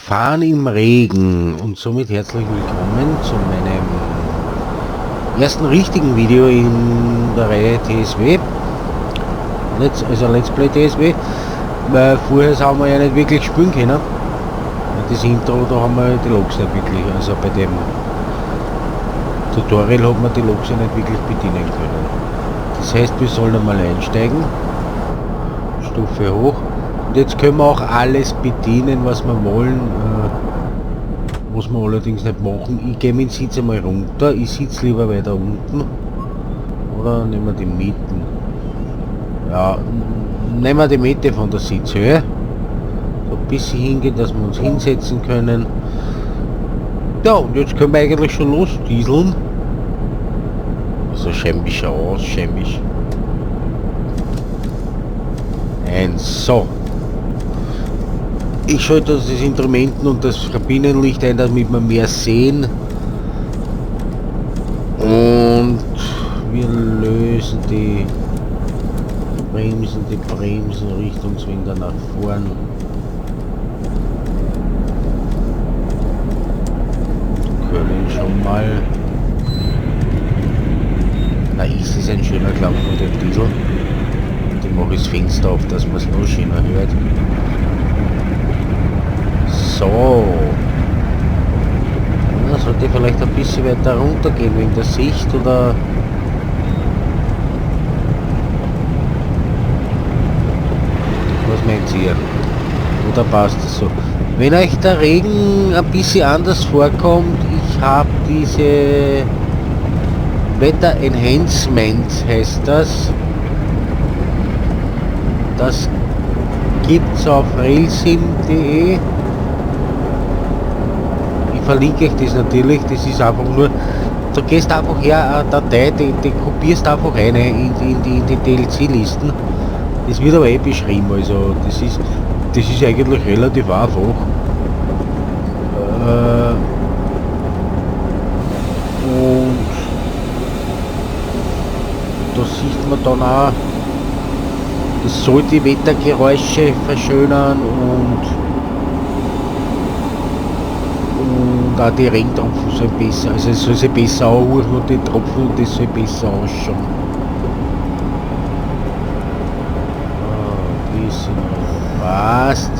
Fahren im Regen und somit herzlich willkommen zu meinem ersten richtigen Video in der Reihe TSW, also Let's Play TSW, weil vorher haben wir ja nicht wirklich spielen können. Das Intro, da haben wir die Loks nicht wirklich, also bei dem Tutorial hat man die Loks ja nicht wirklich bedienen können. Das heißt, wir sollen einmal einsteigen, Stufe hoch. Und jetzt können wir auch alles bedienen, was wir wollen, was wir allerdings nicht machen. Ich gehe mit dem Sitz einmal runter, ich sitze lieber weiter unten. Oder nehmen wir die Mitten. Ja, nehmen wir die Mitte von der Sitzhöhe. So ein bisschen hingehen, dass wir uns hinsetzen können. Ja, und jetzt können wir eigentlich schon losdieseln. So schämisch aus, schämisch. So. Ich schalte das Instrumenten und das Kabinenlicht ein, damit wir mehr sehen. Und wir lösen die Bremsen Richtungswender nach vorn. Können schon mal. Na, ist es ein schöner Klang von dem Diesel. Ich mache das Fenster auf, dass man es noch schöner hört. So. Ja, sollte vielleicht ein bisschen weiter runter gehen wegen der Sicht, oder? Was meint ihr? Oder passt es so? Wenn euch der Regen ein bisschen anders vorkommt, ich habe diese Wetter Enhancement, heißt das. Das gibt's auf railsim.de. Ich verlinke euch das natürlich, das ist einfach nur, du gehst einfach her, eine Datei, die kopierst einfach rein in die DLC-Listen. Das wird aber beschrieben, also das ist eigentlich relativ einfach. Und da sieht man dann auch, das soll die Wettergeräusche verschönern und auch die Regentropfen sollen besser, also es soll sich besser anhören und die Tropfen, das soll besser ausschauen. Bisschen passt.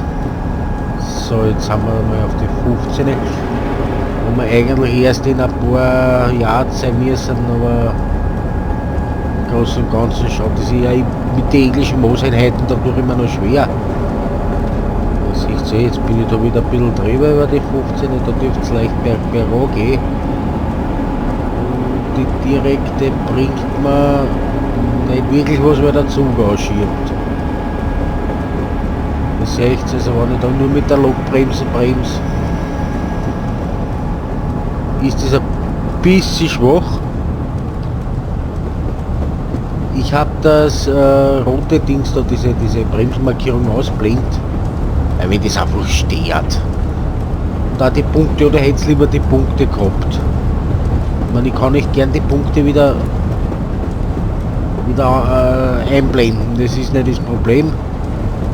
So, jetzt haben wir mal auf die 15, wo wir eigentlich erst in ein paar Jahren sein müssen, aber im Großen und Ganzen schaut es ja mit den englischen Maßeinheiten dadurch immer noch schwer. Ich sehe, jetzt bin ich da wieder ein bisschen drüber über die 15, da dürfte es leicht bergab gehen. Und die direkte bringt man nicht wirklich was, weil der Zug ausschiebt. Das sehe ich, also wenn ich da nur mit der Lokbremse bremse, ist das ein bisschen schwach. Ich habe das rote Dings da, diese Bremsmarkierung ausblendet, weil wenn das einfach stört. Da die Punkte, oder hätte es lieber die Punkte gehabt. Ich meine, ich kann nicht gern die Punkte wieder einblenden, das ist nicht das Problem.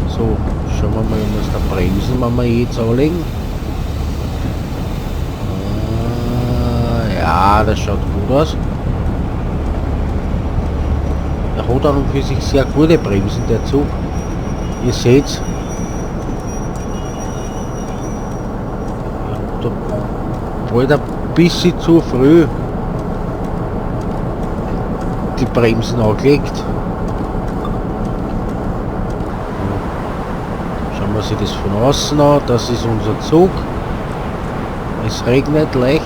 So, schauen wir mal, was da Bremsen wenn wir jetzt anlegen. Ja, das schaut gut aus. Er hat an und für sich sehr gute Bremsen, der Zug. Ihr seht, da bald ein bisschen zu früh die Bremsen angelegt. Schauen wir sich das von außen an, das ist unser Zug. Es regnet leicht.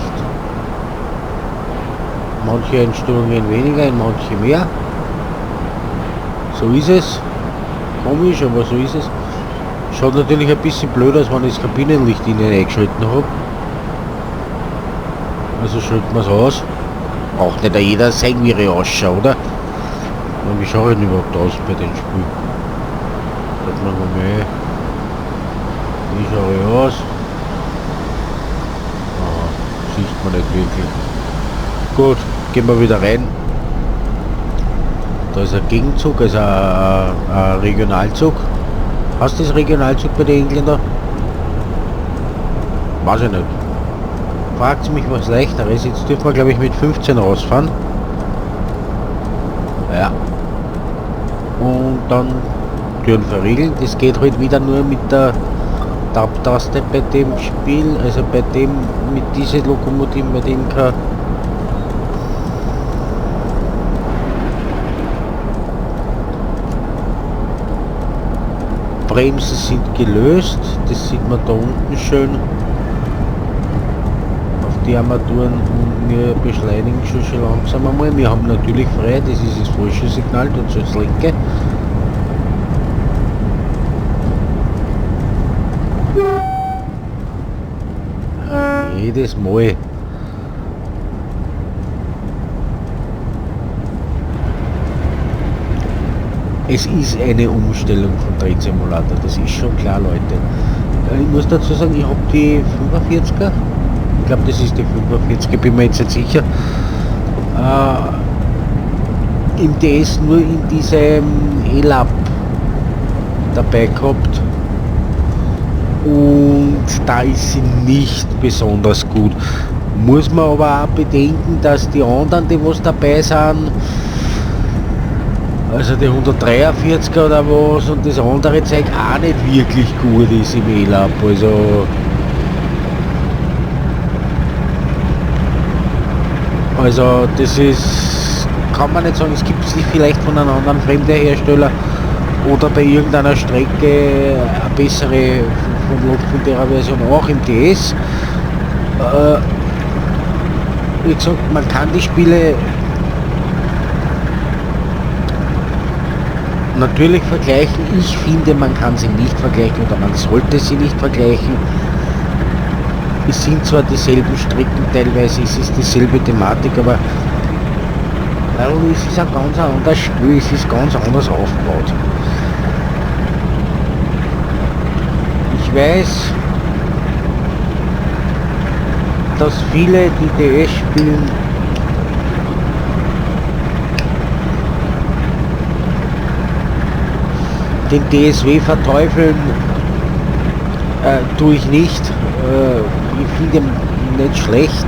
Manche Einstellungen weniger, in manche mehr. So ist es. Komisch, aber so ist es. Schaut natürlich ein bisschen blöd aus, wenn ich das Kabinenlicht innen eingeschalten habe. Also schalten wir es aus. Auch nicht jeder sehen, wie er ausschaut, oder? Und wie schaue ich denn überhaupt aus bei den Spielen? Schaut man mal, wie schaue ich aus? Aha, sieht man nicht wirklich. Gut, gehen wir wieder rein. Da ist ein Gegenzug, also ein Regionalzug. Hast du das Regionalzug bei den Engländern? weiß ich nicht. Fragt mich was Leichteres. Jetzt dürfen wir, glaube ich, mit 15 rausfahren. Ja. Und dann Türen verriegeln. Das geht halt wieder nur mit der Tab-Taste bei dem Spiel. Also bei dem, mit diesen Lokomotiven, bei dem kann Bremsen sind gelöst, das sieht man da unten schön auf die Armaturen, und wir beschleunigen schon langsam einmal. Wir haben natürlich frei, das ist das falsche Signal, dort soll es lenken. Jedes Mal. Es ist eine Umstellung von Drehsimulator, das ist schon klar, Leute. Ich muss dazu sagen, ich habe die 45er, ich glaube das ist die 45er, bin mir jetzt nicht sicher, im DS nur in diesem E-Lab dabei gehabt, und da ist sie nicht besonders gut. Muss man aber auch bedenken, dass die anderen, die was dabei sind, also die 143er oder was, und das andere Zeug auch nicht wirklich gut ist im E-Lab. Also das ist, kann man nicht sagen, es gibt sich vielleicht von einem anderen fremden Hersteller oder bei irgendeiner Strecke eine bessere von der Version auch im DS. Wie gesagt, man kann die Spiele natürlich vergleichen. Ich finde, man kann sie nicht vergleichen, oder man sollte sie nicht vergleichen. Es sind zwar dieselben Strecken teilweise, es ist dieselbe Thematik, aber es ist ein ganz anderes Spiel, es ist ganz anders aufgebaut. Ich weiß, dass viele, die DS spielen, den DSW verteufeln, tue ich nicht. Ich finde ihn nicht schlecht.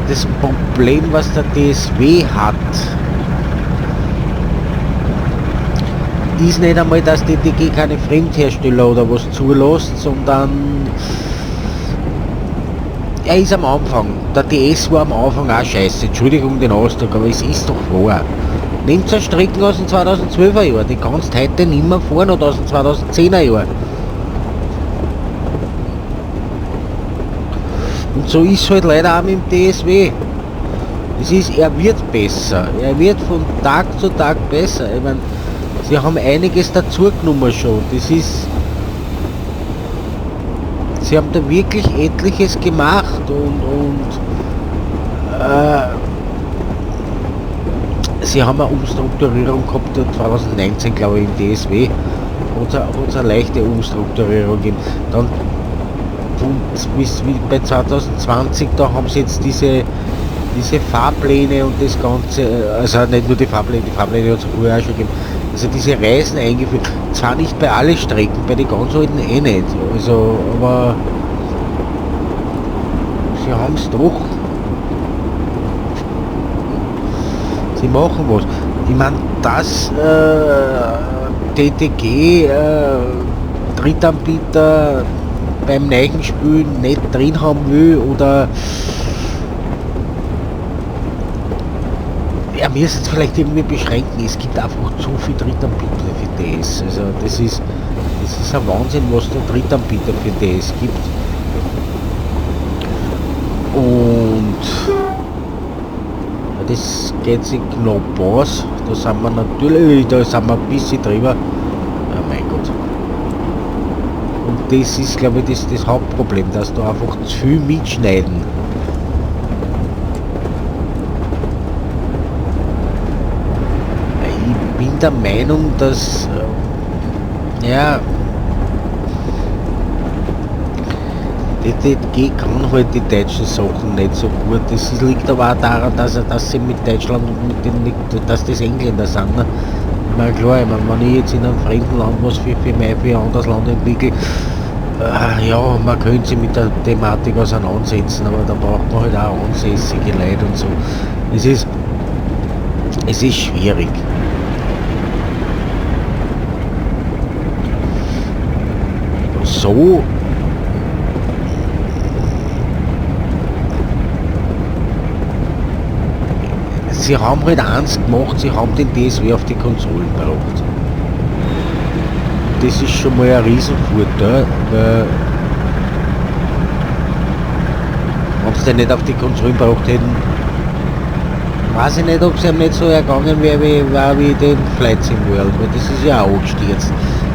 Das Problem, was der DSW hat, ist nicht einmal, dass die DG keine Fremdhersteller oder was zulässt, sondern er ist am Anfang. Der DS war am Anfang auch scheiße. Entschuldigung den Ausdruck, aber es ist doch wahr. Nehmt so Strecken aus dem 2012er Jahr, die kannst heute nicht mehr fahren, oder aus dem 2010er Jahr. Und so ist halt leider auch mit dem DSW. Es ist, er wird besser. Er wird von Tag zu Tag besser. Ich meine, sie haben einiges dazu genommen schon. Das ist, sie haben da wirklich etliches gemacht, und sie haben eine Umstrukturierung gehabt, 2019 glaube ich im DSW, hat es eine leichte Umstrukturierung gegeben. Dann bis bei 2020, da haben sie jetzt diese Fahrpläne und das Ganze, also nicht nur die Fahrpläne hat es vorher auch schon gegeben, also diese Reisen eingeführt, zwar nicht bei allen Strecken, bei den ganz alten eh nicht, also, aber sie haben es doch. Sie machen was. Ich meine, dass TTG Drittanbieter beim neuen Spiel nicht drin haben will, oder er müsste es vielleicht irgendwie beschränken. Es gibt einfach zu viel Drittanbieter für DS. Also das ist ein Wahnsinn, was da Drittanbieter für DS gibt. Und das geht sich knapp aus. Da sind wir natürlich, da sind wir ein bisschen drüber. Ja, mein Gott. Und das ist, glaube ich, das Hauptproblem, dass da einfach zu viel mitschneiden. Ich bin der Meinung, dass ja, die DG kann halt die deutschen Sachen nicht so gut. Das liegt aber auch daran, dass sie mit Deutschland und dass das Engländer sind. Ne? Ich meine, klar, wenn ich jetzt in einem fremden Land was für ein anderes Land entwickle, Ja, man könnte sich mit der Thematik auseinandersetzen, aber da braucht man halt auch ansässige Leute und so. Es ist, es ist schwierig. So sie haben halt eins gemacht, sie haben den TSW auf die Konsolen gebracht. Das ist schon mal ein Riesenvorteil, weil wenn sie den nicht auf die Konsolen gebracht hätten, weiß ich nicht, ob es ihm nicht so ergangen wäre wie den Flight Sim World, weil das ist ja auch angestürzt.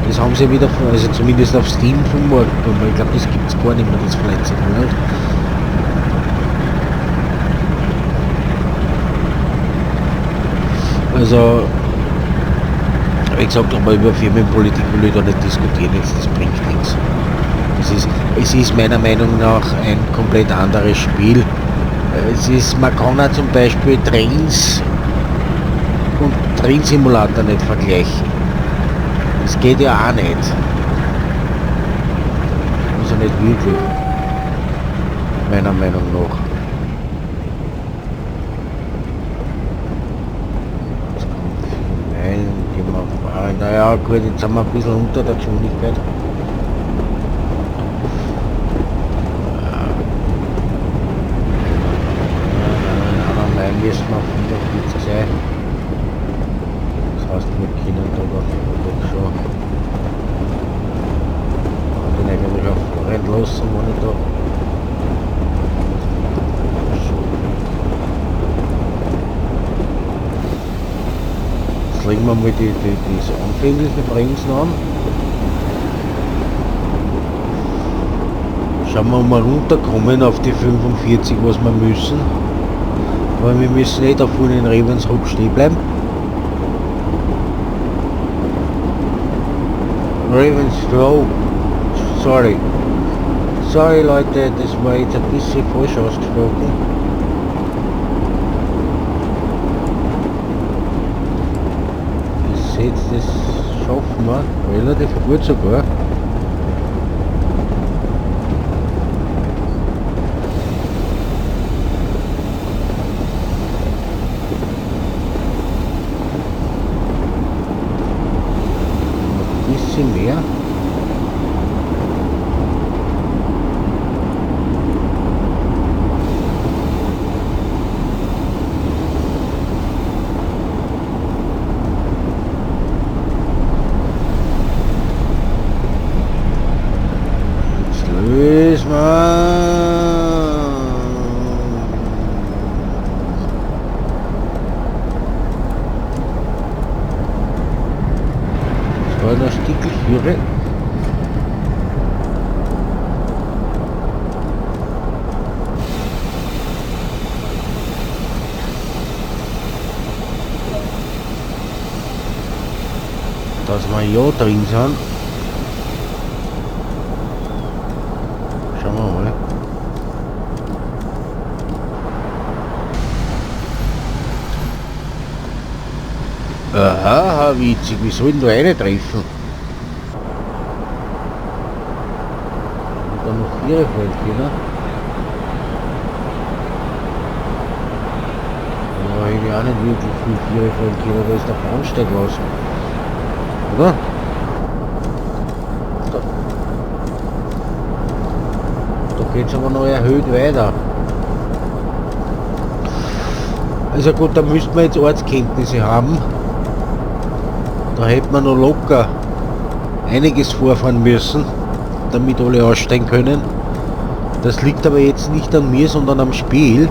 Das haben sie wieder, also zumindest auf Steam vom Markt genommen, ich glaube, das gibt es gar nicht mehr, das Flight Sim World. Also, wie gesagt, aber über Firmenpolitik will ich da nicht diskutieren, jetzt, das bringt nichts. Es ist meiner Meinung nach ein komplett anderes Spiel. Man kann auch zum Beispiel Trains und Train-Simulator nicht vergleichen. Das geht ja auch nicht. Also nicht wirklich. Meiner Meinung nach. Naja, gut, jetzt sind wir ein bisschen unter der Geschwindigkeit. Nein, müssen wir 45 sein. Das heißt, wir können da doch schon den eigentlich auch vorrennen lassen, wenn ich da legen wir mal diese anfänglichen Bremsen an. Schauen wir mal runterkommen auf die 45, was wir müssen. Weil wir müssen nicht auf den Ravenshoek stehen bleiben. Ravenshoek, sorry. Sorry Leute, das war jetzt ein bisschen falsch ausgesprochen. Jetzt das schaffen wir relativ gut sogar. Ein bisschen mehr. Ein Stückchen höre. Dass wir ja drin sind. Schauen wir mal. Aha, witzig, wie soll denn da eine treffen? Und dann noch 4 Folgen, ne? Ja, ich auch nicht wirklich viel 4 Folgen, da ist der Bahnsteig was. Oder? Da geht es aber noch erhöht weiter. Also gut, da müssten wir jetzt Ortskenntnisse haben. Da hätte man noch locker einiges vorfahren müssen, damit alle aussteigen können. Das liegt aber jetzt nicht an mir, sondern am Spiel.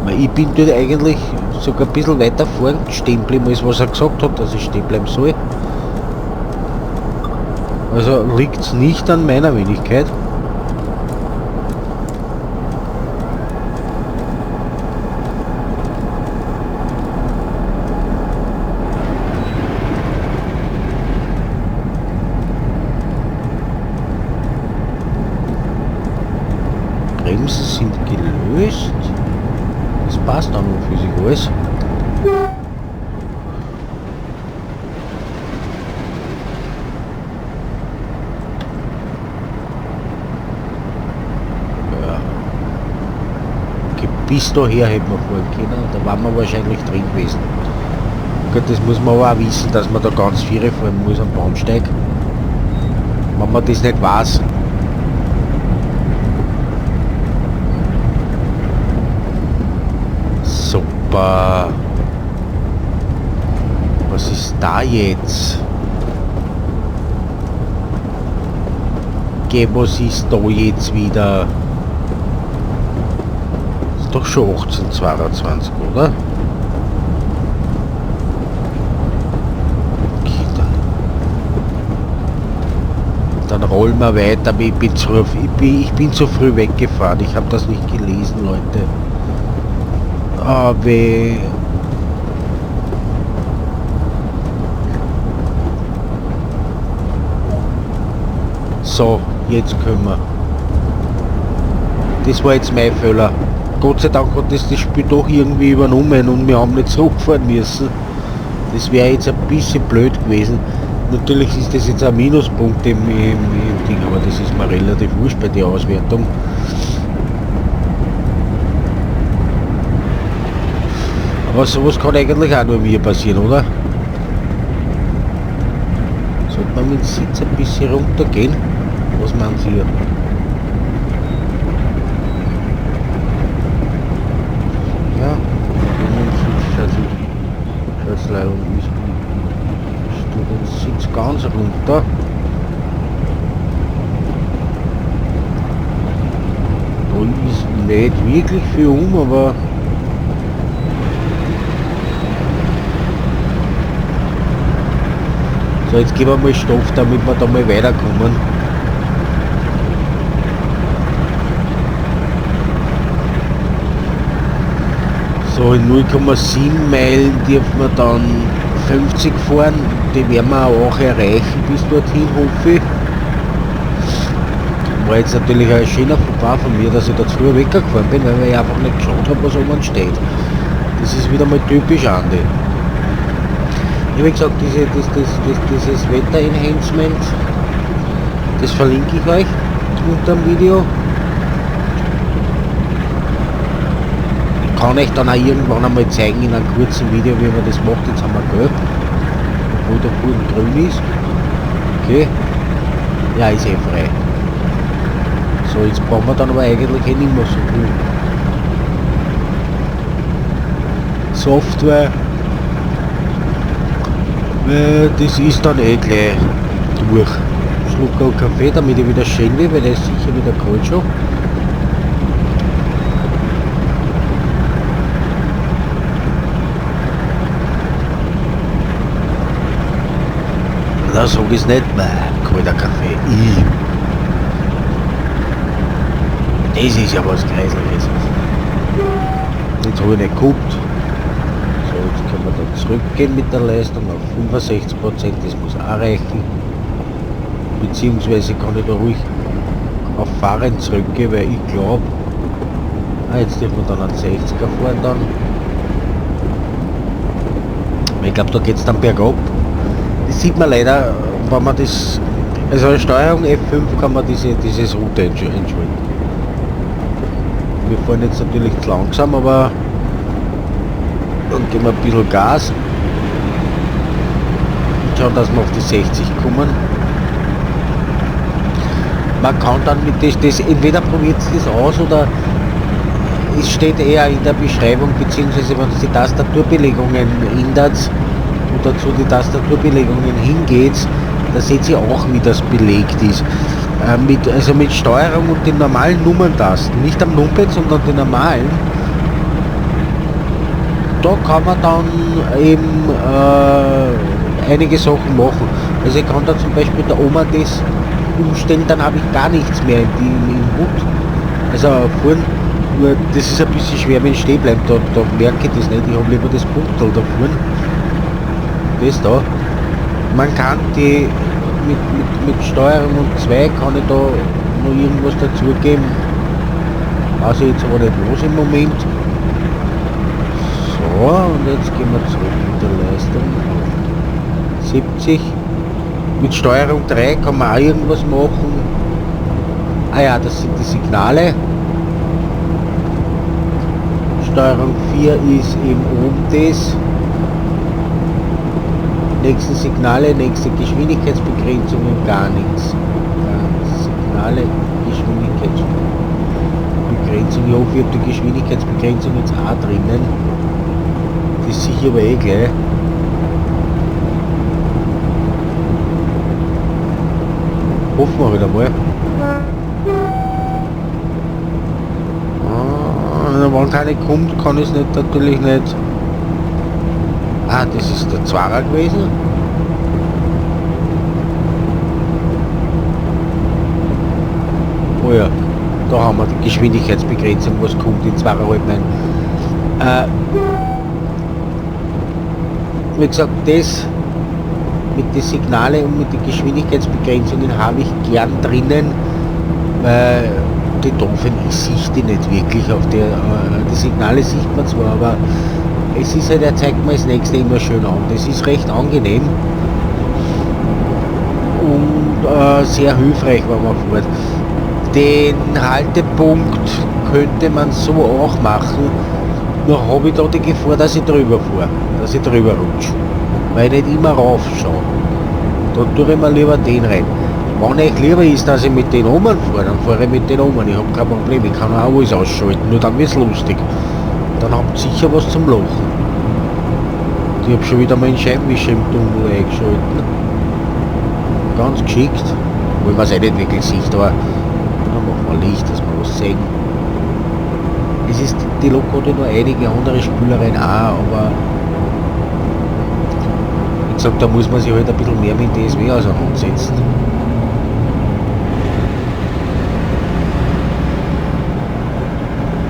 Weil ich bin dort eigentlich sogar ein bisschen weiter vorn stehen geblieben, als was er gesagt hat, dass ich stehen bleiben soll. Also liegt es nicht an meiner Wenigkeit. Bremsen sind gelöst. Das passt dann und für sich alles. bis daher hätten wir fahren können. Da waren wir wahrscheinlich drin gewesen. Gut, das muss man aber auch wissen, dass man da ganz viele fahren muss am Bahnsteig. Wenn man das nicht weiß. Super. Was ist da jetzt? Was ist da jetzt wieder? Ist doch schon 1822, oder? Okay, dann rollen wir weiter, aber ich bin zu früh weggefahren. Ich habe das nicht gelesen, Leute. Aber so, jetzt können wir. Das war jetzt mein Fehler. Gott sei Dank hat das Spiel doch irgendwie übernommen und wir haben nicht zurückfahren müssen. Das wäre jetzt ein bisschen blöd gewesen. Natürlich ist das jetzt ein Minuspunkt im Ding, aber das ist mir relativ wurscht bei der Auswertung. Aber sowas kann eigentlich auch nur mir passieren, oder? Sollte man mit dem Sitz ein bisschen runtergehen? Was meinen Sie? Ja, schaut's leider den Sitz ganz runter. Da ist nicht wirklich viel aber so, jetzt geben wir mal Stoff, damit wir da mal weiterkommen. So, in 0,7 Meilen dürfen wir dann 50 fahren. Die werden wir auch erreichen bis dorthin, hoffe ich. War jetzt natürlich ein schöner Fauxpas von mir, dass ich da zu früh weggefahren bin, weil ich einfach nicht geschaut habe, was oben steht. Das ist wieder mal typisch Andi. Ich habe gesagt, dieses Wetter-Enhancement, das verlinke ich euch unter dem Video. Ich kann euch dann auch irgendwann einmal zeigen in einem kurzen Video, wie man das macht. Jetzt haben wir gelb, obwohl der Boden grün ist. Okay, ja, ist eh frei. So, jetzt brauchen wir dann aber eigentlich eh nicht mehr so viel Software. Das ist dann eh gleich durch. Schluck Kaffee, damit ich wieder schön will, weil der ist sicher wieder kalt schon. Da sag ich's nicht mehr, kalter Kaffee. Das ist ja was Kreisliches. Jetzt habe ich nicht gehabt. So, jetzt können wir dann zurückgehen mit der Leistung auf 65%, das muss auch reichen. Beziehungsweise kann ich da ruhig auf Fahren zurückgehen, weil ich glaube, jetzt dürfen wir dann einen 60er fahren dann. Ich glaube, da geht es dann bergab. Das sieht man leider, wenn man das, also eine Steuerung F5 kann man dieses Route entschuldigen. Wir fahren jetzt natürlich zu langsam, aber dann geben wir ein bisschen Gas und schauen, dass wir auf die 60 kommen. Man kann dann mit das entweder probiert es das aus oder es steht eher in der Beschreibung, beziehungsweise wenn es die Tastaturbelegungen ändert oder zu den Tastaturbelegungen hingeht, da seht ihr auch, wie das belegt ist. Also mit Steuerung und den normalen Nummerntasten, nicht am Numpad, sondern den normalen. Da kann man dann eben einige Sachen machen. Also ich kann da zum Beispiel da oben das umstellen, dann habe ich gar nichts mehr im Hut. Also vorn, nur das ist ein bisschen schwer, wenn ich stehen bleibe, da merke ich das nicht. Ich habe lieber das Punktel da vorn. Das da. Man kann die mit Steuerung und 2 kann ich da noch irgendwas dazugeben. Also jetzt aber nicht los im Moment. So, und jetzt gehen wir zurück mit der Leistung auf 70. Mit Steuerung 3 kann man auch irgendwas machen. Ah ja, das sind die Signale. Steuerung 4 ist eben oben das. Nächste Signale, nächste Geschwindigkeitsbegrenzungen, gar nichts. Signale, Geschwindigkeitsbegrenzung. Ich hoffe, ich habe die Geschwindigkeitsbegrenzung jetzt auch drinnen. Das ist sicher aber eh gleich. Hoffen wir wieder mal. Wenn keine kommt, kann es nicht, natürlich nicht. Ah, das ist der Zwarer gewesen. Oh ja, da haben wir die Geschwindigkeitsbegrenzung, was kommt in 2,5 rein. Wie gesagt, das mit den Signale und mit den Geschwindigkeitsbegrenzungen habe ich gern drinnen, weil die doofen, ich sehe die nicht wirklich auf der, die Signale sieht man zwar, aber es ist halt, er zeigt mir das nächste immer schön an. Das ist recht angenehm und sehr hilfreich, wenn man fährt. Den Haltepunkt könnte man so auch machen, nur habe ich da die Gefahr, dass ich drüber fahre, dass ich drüber rutsche, weil ich nicht immer rauf schaue. Da tue ich mir lieber den rein. Wenn euch lieber ist, dass ich mit den Omen fahre, dann fahre ich mit den Omen. Ich habe kein Problem, ich kann auch alles ausschalten, nur dann wird es lustig. Dann habt ihr sicher was zum Lachen. Ich habe schon wieder meinen Scheibenwischer im Tunnel eingeschalten. Ganz geschickt. Weil man es eh nicht wirklich sieht, aber dann machen wir Licht, dass wir was sehen. Es ist, die Lok hat ja nur einige andere Spülereien auch, aber wie gesagt, da muss man sich halt ein bisschen mehr mit TSW auseinandersetzen.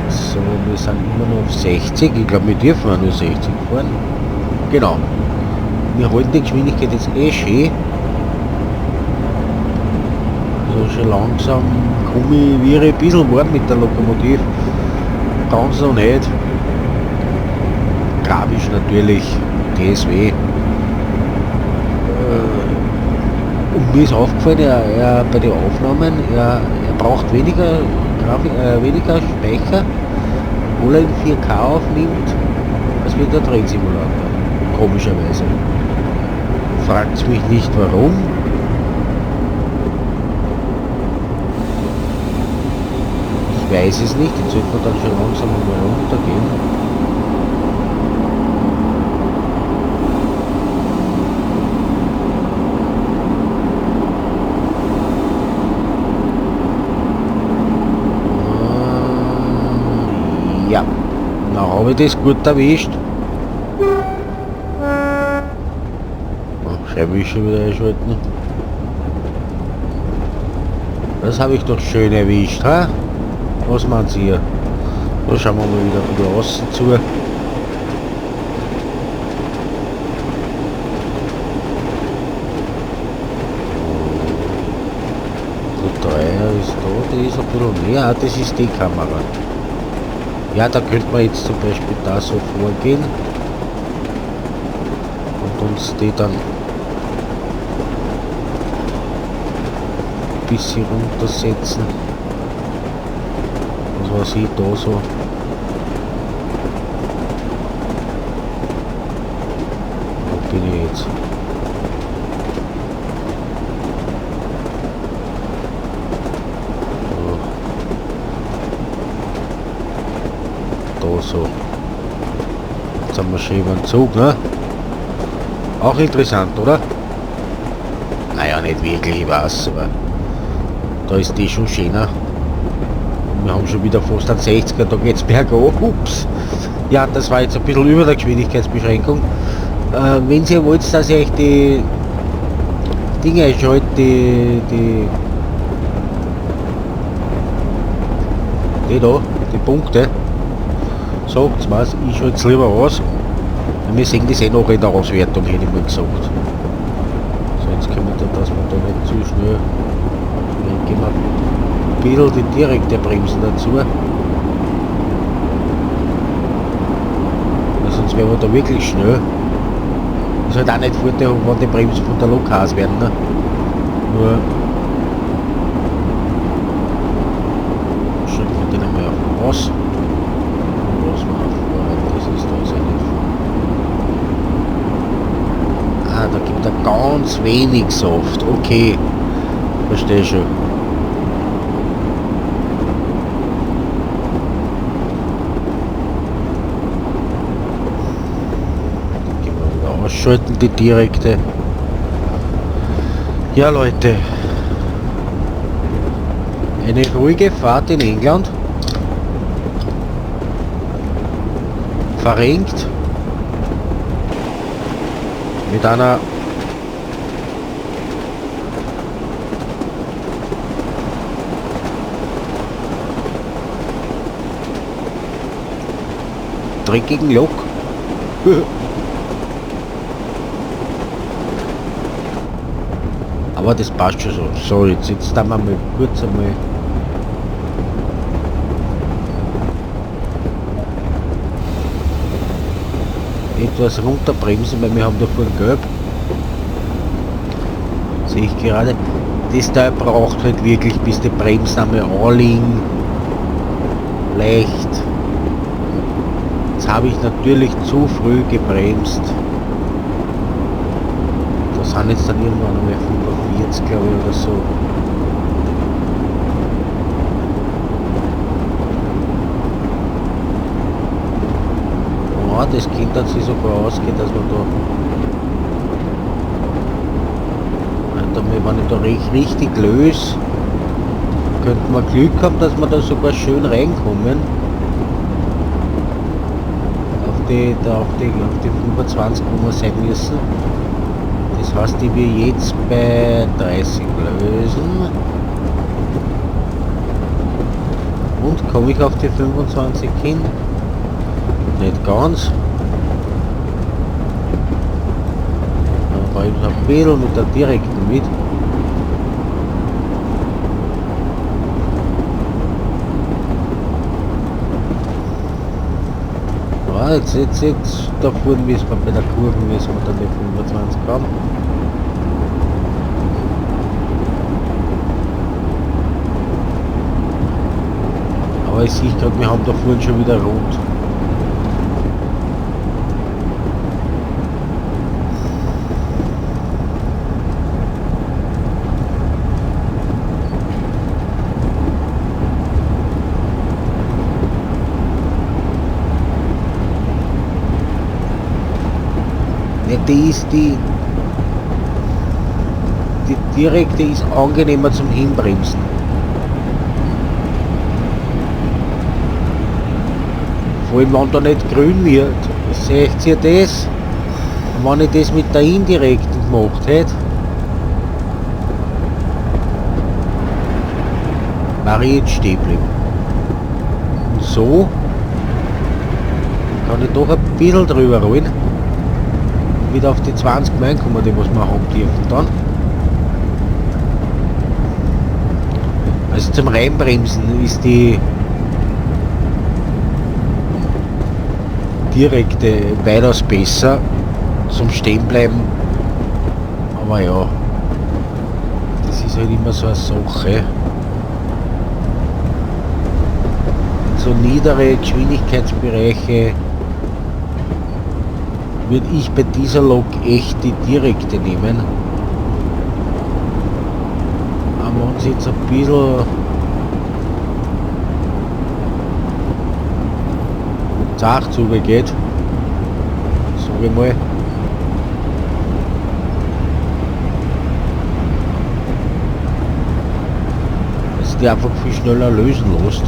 So, wir sind immer noch auf 60. Ich glaube, wir dürfen auch nur 60 fahren. Genau. Wir halten die Geschwindigkeit jetzt eh schön. Also schon langsam komme ich wieder ein bisschen warm mit der Lokomotive. Ganz noch nicht. Grafisch natürlich TSW. Und mir ist aufgefallen, er bei den Aufnahmen, er braucht weniger Speicher, obwohl er in 4K aufnimmt, als mit der Drehsimulator. Komischerweise. Fragt mich nicht warum. Ich weiß es nicht, jetzt sollte man dann schon langsam mal runtergehen. Ja, na habe ich das gut erwischt. Scheibenwischer wieder einschalten. Das habe ich doch schön erwischt, ha? Was meint ihr? Da schauen wir mal wieder ein bisschen außen zu. Der Dreier ist da, die ist ein bisschen näher. Ah, das ist die Kamera. Ja, da könnte man jetzt zum Beispiel da so vorgehen und uns die dann ein bisschen runtersetzen. Was ich da so. Wo bin ich jetzt? Da so. Jetzt haben wir schon über den Zug, ne? Auch interessant, oder? Naja, nicht wirklich, ich weiß, aber da ist die schon schöner. Wir haben schon wieder fast einen 60er, da geht's bergauf. Ups. Ja, das war jetzt ein bisschen über der Geschwindigkeitsbeschränkung. Wenn ihr wollt, dass ich euch die Dinge einschalte, die da, die Punkte, sagt's was, ich schalte es lieber aus. Wir sehen das eh noch in der Auswertung, hätte ich mal gesagt. So, jetzt können wir da, dass wir da nicht zu schnell. Dann gehen wir ein bisschen die direkte Bremsen dazu. Sonst wären wir da wirklich schnell. Das ist halt auch nicht Vorteil, wenn die Bremsen von der Lok heiß werden. Ne? Nur schalten wir den einmal auf aus. Und lassen wir auf. zu wenig Saft. Okay, verstehe schon. Gehen wir wieder ausschalten, die direkte. Ja Leute, eine ruhige Fahrt in England. Verrenkt. Mit einer dreckigen Lok. Aber das passt schon so. So, jetzt haben wir mal kurz einmal etwas runterbremsen, weil wir haben da vorne gelb. Sehe ich gerade. Das Teil braucht halt wirklich, bis die Bremsen einmal anliegen. Leicht. Jetzt habe ich natürlich zu früh gebremst. Das sind jetzt dann irgendwann einmal 45, glaube ich, oder so. Das Kind hat sich sogar ausgeht, dass man da, wenn ich da richtig löse, könnte man Glück haben, dass wir da sogar schön reinkommen. Auf die 25, wo wir sein müssen. Das heißt, ich will jetzt bei 30 lösen. Und komme ich auf die 25 hin? Nicht ganz. Dann fahre ich noch ein bisschen mit der direkten mit. Ja, jetzt da vorne müssen wir bei der Kurve müssen wir dann die 25 haben. Aber ich sehe gerade, wir haben da vorne schon wieder rot. Die direkte ist angenehmer zum Hinbremsen. Vor allem wenn da nicht grün wird. Seht ihr das? Und wenn ich das mit der indirekten gemacht hätte, wäre ich jetzt stehen geblieben. Und so kann ich doch ein bisschen drüber rollen. Wieder auf die 20 Meilen kommen, die was wir haben dürfen dann. Also zum Reinbremsen ist die direkte weitaus besser zum Stehenbleiben. Aber ja, das ist halt immer so eine Sache. So niedere Geschwindigkeitsbereiche würde ich bei dieser Lok echt die direkte nehmen. Aber wenn es jetzt ein bisschen zart zugeht, sage ich mal, dass die einfach viel schneller lösen lässt.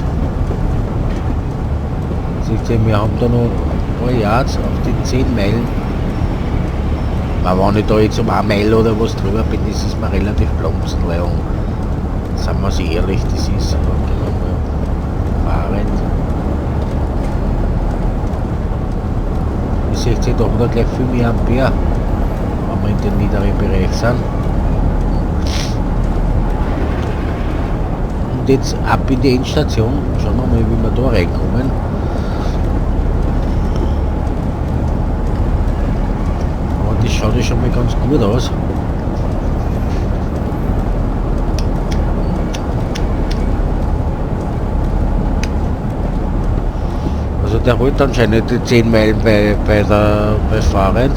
Seht ihr, wir haben da noch Yards auf die 10 Meilen. Aber wenn ich da jetzt um 1 Meile oder was drüber bin, das ist mir relativ blumsen, weil sagen wir sie ehrlich, das ist fahrend. Ihr seht ihr doch noch gleich viel mehr Ampere, wenn wir in den niederen Bereich sind. Und jetzt ab in die Endstation, schauen wir mal, wie wir da reinkommen. Das schaut ja schon mal ganz gut aus. Also der holt anscheinend die 10 Meilen bei Fahrrad.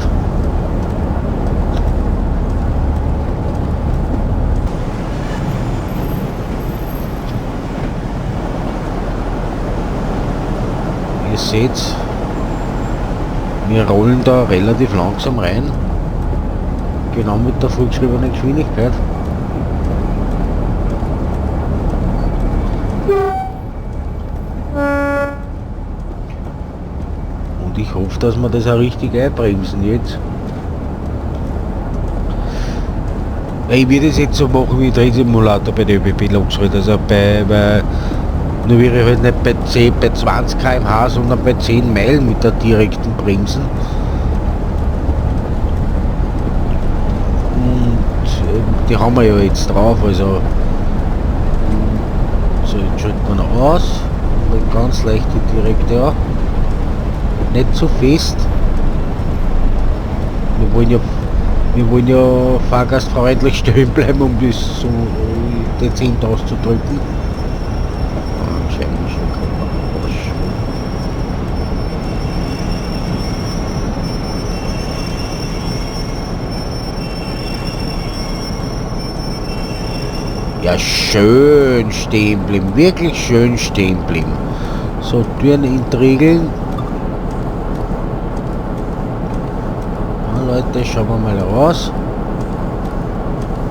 Ihr seht, wir rollen da relativ langsam rein. Genau mit der vorgeschriebenen Geschwindigkeit. Und ich hoffe, dass wir das auch richtig einbremsen jetzt. Ich würde es jetzt so machen wie Drehsimulator bei der ÖBB-Loks halt. Also nur wäre ich halt nicht bei 20 km/h, sondern bei 10 Meilen mit der direkten Bremsen. Und die haben wir ja jetzt drauf, also so, jetzt schalten wir noch aus und ganz leicht die direkte an. Nicht zu fest. Wir wollen ja fahrgastfreundlich stehen bleiben, um das so dezent auszudrücken. Ja, schön stehen bleiben, wirklich schön stehen bleiben. So, Türen entriegeln. Ja, Leute, schauen wir mal raus.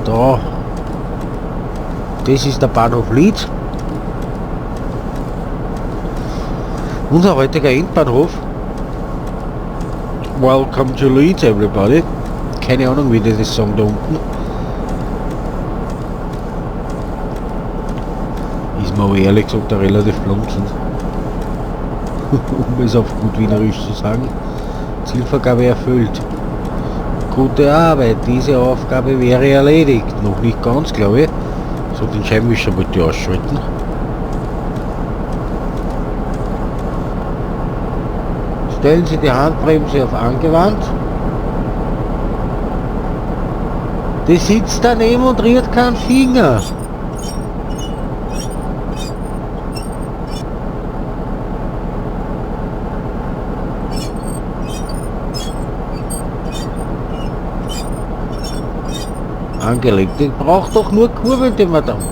Da. Das ist der Bahnhof Leeds. Unser heutiger Endbahnhof. Welcome to Leeds, everybody. Keine Ahnung, wie die das sagen da unten. Ist mir aber ehrlich gesagt relativ blunzend. Um es auf gut Wienerisch zu sagen. Zielvergabe erfüllt. Gute Arbeit, diese Aufgabe wäre erledigt. Noch nicht ganz, glaube ich. So, den Scheibenwischer wollte ich ausschalten. Stellen Sie die Handbremse auf angewandt. Die sitzt daneben und rührt keinen Finger. Angelegt, den braucht doch nur Kurbeln, den Madame.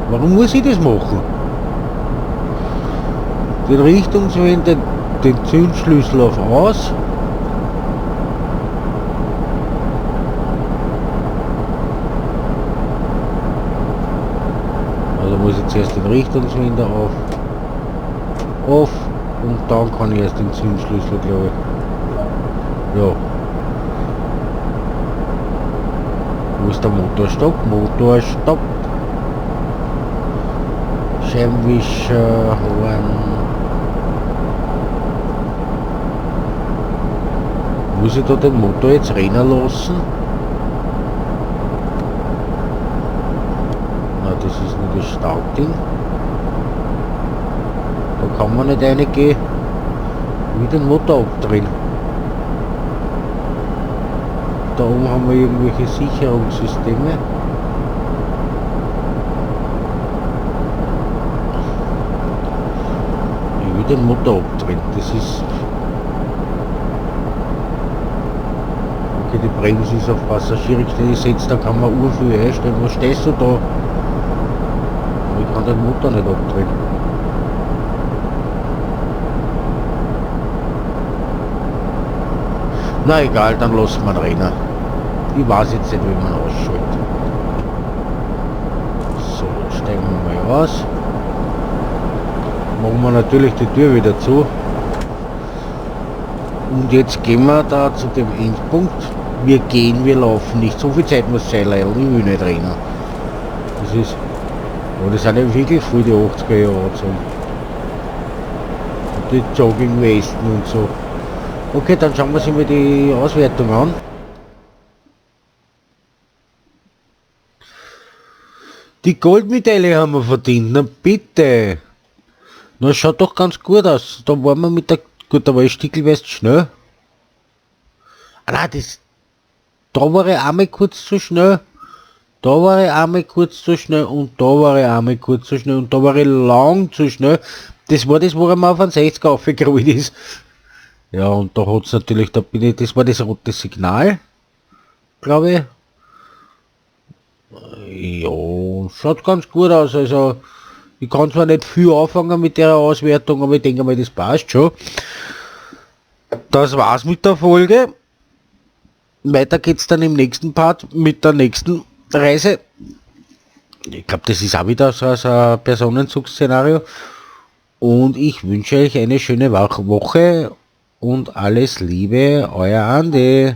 Warum muss ich das machen? Den Richtungswender, den Zündschlüssel auf aus. Also muss ich zuerst den Richtungswender auf und dann kann ich erst den Zündschlüssel, glaube ich. Ja. Wo ist der Motorstopp? Motorstopp. Scheibenwischer, Horn. Muss ich da den Motor jetzt rennen lassen? Na, das ist nur das Stauding. Da kann man nicht reingehen. Wie den Motor abdrehen. Da oben haben wir irgendwelche Sicherungssysteme. Ich will den Motor abdrehen. Das ist... Okay, die Bremse ist auf Passagierrichtung gesetzt, da kann man urviel einstellen. Was stehst du da? Ich kann den Motor nicht abdrehen. Na egal, dann lassen wir ihn rennen. Ich weiß jetzt nicht, wie man ausschaltet. So, steigen wir mal aus. Machen wir natürlich die Tür wieder zu. Und jetzt gehen wir da zu dem Endpunkt. Wir gehen, wir laufen nicht. So viel Zeit muss sein, Leute. Ich will nicht rennen. Das ist... Aber das sind ja wirklich voll die 80er Jahre angezogen. Und die Joggingwesten und so. Okay, dann schauen wir uns mal die Auswertung an. Die Goldmedaille haben wir verdient, na bitte. Na, schaut doch ganz gut aus. Da waren wir mit der... Gut, da war ich stickelweise schnell. Ah nein, das... Da war ich einmal kurz zu schnell. Da war ich einmal kurz zu schnell und da war ich einmal kurz zu schnell und da war ich lang zu schnell. Das war das, wo er mal auf einen 60er aufgerollt ist. Ja, und da hat es natürlich, da bin ich, das war das rote Signal, glaube ich. Ja, schaut ganz gut aus, also Ich kann zwar nicht viel anfangen mit der Auswertung, aber ich denke mal, das passt schon. Das war's mit der Folge. Weiter geht's dann im nächsten Part mit der nächsten Reise. Ich glaube, das ist auch wieder so ein Personenzugsszenario. Und ich wünsche euch eine schöne Woche und alles Liebe, euer Andi.